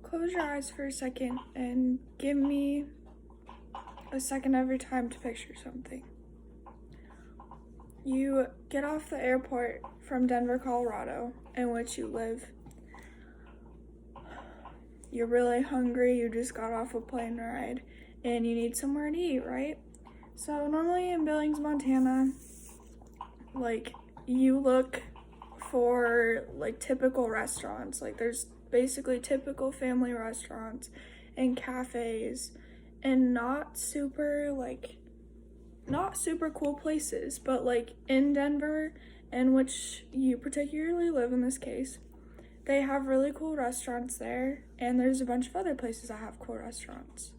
close your eyes for a second and give me a second every time to picture something. You get off the airport from Denver, Colorado, in which you live. You're really hungry, you just got off a plane ride, and you need somewhere to eat, right? So normally in Billings, Montana, you look for typical restaurants. There's basically typical family restaurants and cafes and not super cool places, but in Denver, in which you particularly live in this case, they have really cool restaurants there, and there's a bunch of other places that have cool restaurants.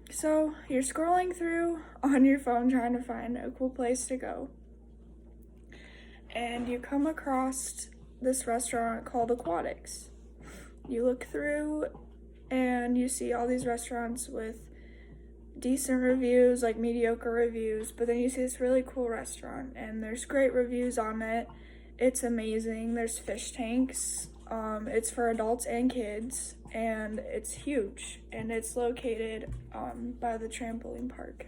So you're scrolling through on your phone trying to find a cool place to go, and you come across this restaurant called Aquatics. You look through and you see all these restaurants with decent reviews, mediocre reviews, but then you see this really cool restaurant and there's great reviews on it. It's amazing. There's fish tanks. It's for adults and kids, and it's huge, and it's located by the trampoline park.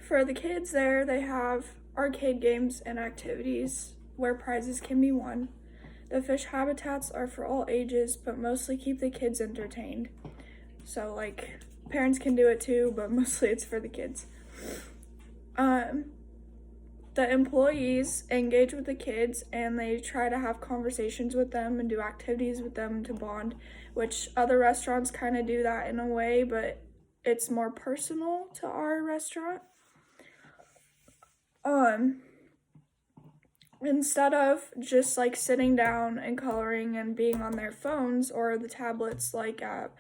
For the kids there, they have arcade games and activities where prizes can be won. The fish habitats are for all ages, but mostly keep the kids entertained. So, parents can do it too, but mostly it's for the kids. The employees engage with the kids, and they try to have conversations with them and do activities with them to bond, which other restaurants kind of do that in a way, but it's more personal to our restaurant. Instead of just sitting down and coloring and being on their phones or the tablets at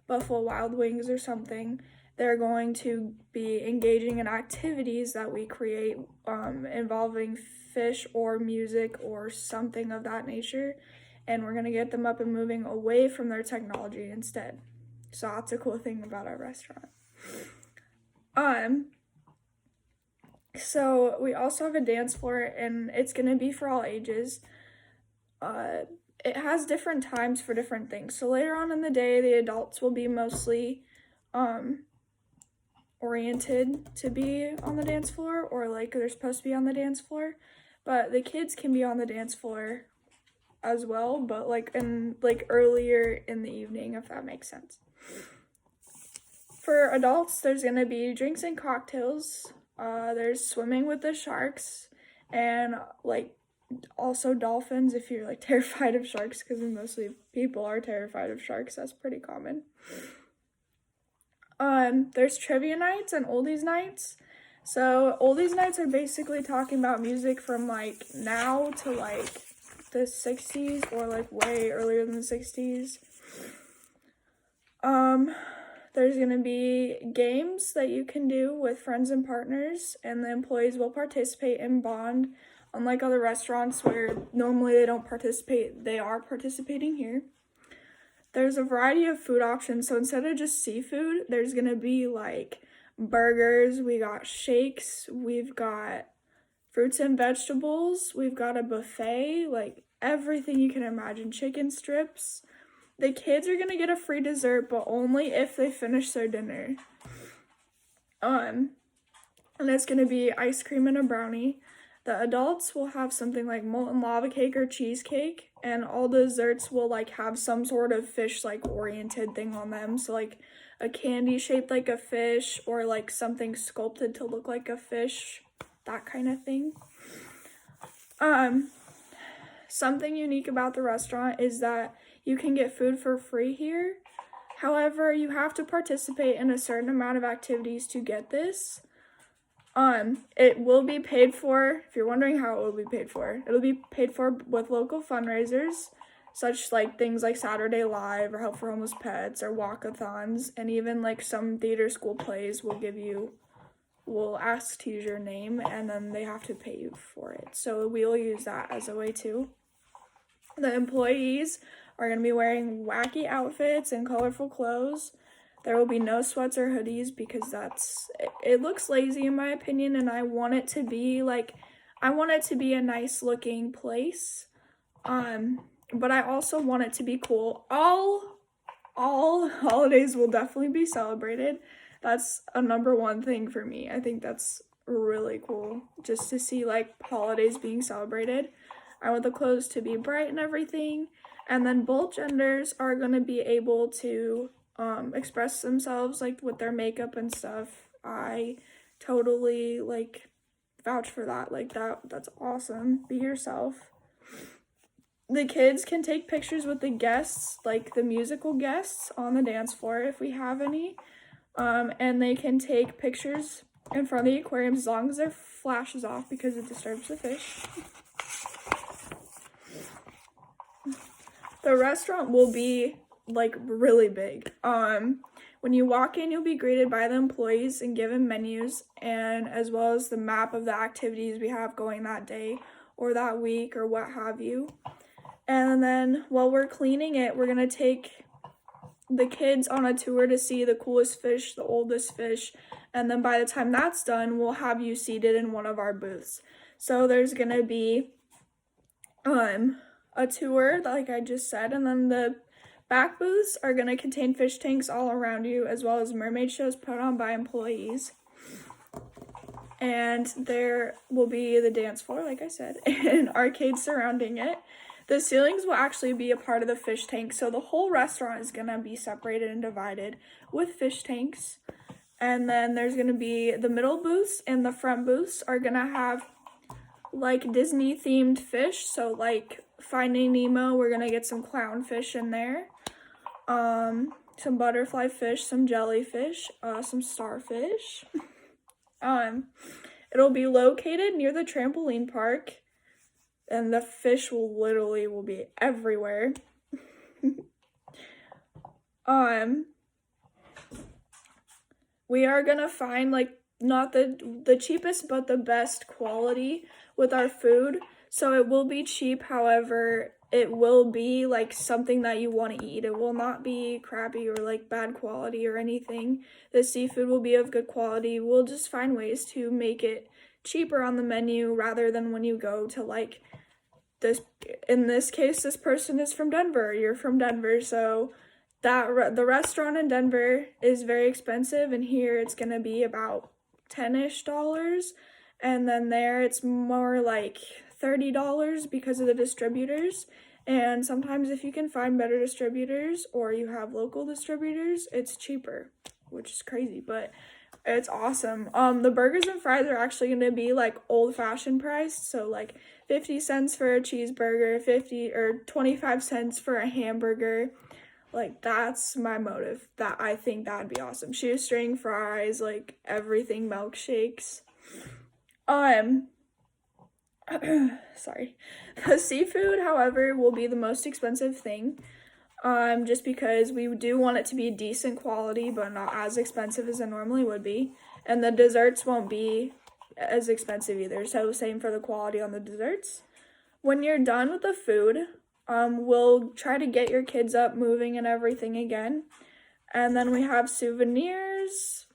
Buffalo Wild Wings or something, they're going to be engaging in activities that we create involving fish or music or something of that nature, and we're going to get them up and moving away from their technology instead. So that's a cool thing about our restaurant. So we also have a dance floor, and it's going to be for all ages. It has different times for different things. So later on in the day, the adults will be mostly oriented to be on the dance floor, or they're supposed to be on the dance floor, but the kids can be on the dance floor as well, but earlier in the evening, if that makes sense. For adults, there's gonna be drinks and cocktails. There's swimming with the sharks, and also dolphins if you're terrified of sharks, because mostly people are terrified of sharks. That's pretty common. There's trivia nights and oldies nights. So oldies nights are basically talking about music from now to the 60s or way earlier than the 60s. There's gonna be games that you can do with friends and partners, and the employees will participate and bond. Unlike other restaurants where normally they don't participate, they are participating here. There's a variety of food options, so instead of just seafood, there's gonna be burgers, we got shakes, we've got fruits and vegetables, we've got a buffet, everything you can imagine, chicken strips. The kids are gonna get a free dessert, but only if they finish their dinner. And it's gonna be ice cream and a brownie. The adults will have something like molten lava cake or cheesecake, and all desserts will have some sort of fish oriented thing on them. So a candy shaped like a fish, or something sculpted to look like a fish, that kind of thing. Something unique about the restaurant is that you can get food for free here. However, you have to participate in a certain amount of activities to get this. It will be paid for. If you're wondering how it will be paid for, it'll be paid for with local fundraisers, such things like Saturday Live or Help for Homeless Pets or walkathons, and even some theater school plays will ask to use your name, and then they have to pay you for it. So we'll use that as a way too. The employees are going to be wearing wacky outfits and colorful clothes. There will be no sweats or hoodies because it looks lazy in my opinion, and I want it to be a nice looking place. But I also want it to be cool. All holidays will definitely be celebrated. That's a number one thing for me. I think that's really cool just to see like holidays being celebrated. I want the clothes to be bright and everything. And then both genders are going to be able to express themselves like with their makeup and stuff. I totally like vouch for that. Like that's awesome. Be yourself. The kids can take pictures with the guests, like the musical guests on the dance floor if we have any. And they can take pictures in front of the aquariums as long as their flash is off because it disturbs the fish. The restaurant will be like really big. When you walk in, you'll be greeted by the employees and given menus and as well as the map of the activities we have going that day or that week or what have you. And then while we're cleaning it, we're gonna take the kids on a tour to see the coolest fish, the oldest fish, and then by the time that's done, we'll have you seated in one of our booths. So there's gonna be a tour, like I just said, and then the back booths are going to contain fish tanks all around you, as well as mermaid shows put on by employees. And there will be the dance floor, like I said, and arcades surrounding it. The ceilings will actually be a part of the fish tank, so the whole restaurant is going to be separated and divided with fish tanks. And then there's going to be the middle booths and the front booths are going to have like Disney themed fish, so like Finding Nemo, we're gonna get some clownfish in there, some butterfly fish, some jellyfish, some starfish. It'll be located near the trampoline park, and the fish will be everywhere. We are gonna find like not the cheapest but the best quality with our food. So it will be cheap, however, it will be like something that you want to eat. It will not be crappy or like bad quality or anything. The seafood will be of good quality. We'll just find ways to make it cheaper on the menu rather than when you go to like this. In this case, this person is from Denver. You're from Denver, so the restaurant in Denver is very expensive, and here it's gonna be about $10-ish, and then there it's more like $30 because of the distributors. And sometimes if you can find better distributors or you have local distributors, it's cheaper, which is crazy, but it's awesome. The burgers and fries are actually going to be like old-fashioned priced, so like 50 cents for a cheeseburger, 50 or 25 cents for a hamburger. Like that's my motive. That I think that'd be awesome. Shoestring fries, like everything, milkshakes. Sorry. The seafood, however, will be the most expensive thing. Just because we do want it to be decent quality, but not as expensive as it normally would be. And the desserts won't be as expensive either. So same for the quality on the desserts. When you're done with the food, we'll try to get your kids up moving and everything again. And then we have souvenirs.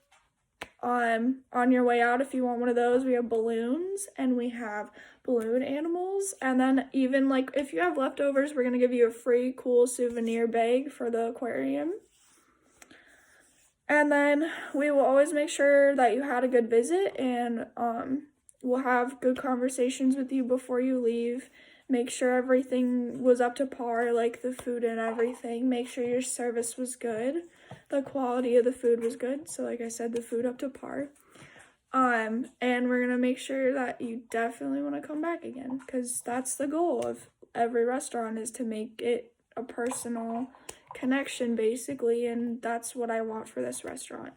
On your way out, if you want one of those, we have balloons and we have balloon animals. And then even like if you have leftovers, we're gonna give you a free cool souvenir bag for the aquarium. And then we will always make sure that you had a good visit, and we'll have good conversations with you before you leave. Make sure everything was up to par, like the food and everything. Make sure your service was good. The quality of the food was good. So like I said, the food up to par. And we're going to make sure that you definitely want to come back again, because that's the goal of every restaurant, is to make it a personal connection basically, and that's what I want for this restaurant.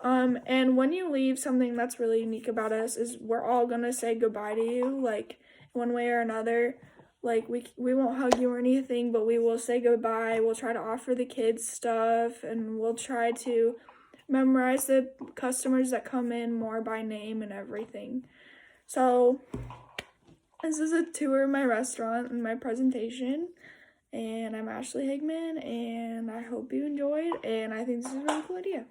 And when you leave, something that's really unique about us is we're all going to say goodbye to you, like one way or another. Like we won't hug you or anything, but we will say goodbye. We'll try to offer the kids stuff, and we'll try to memorize the customers that come in more by name and everything. So this is a tour of my restaurant and my presentation, and I'm Ashley Higman, and I hope you enjoyed, and I think this is a really cool idea.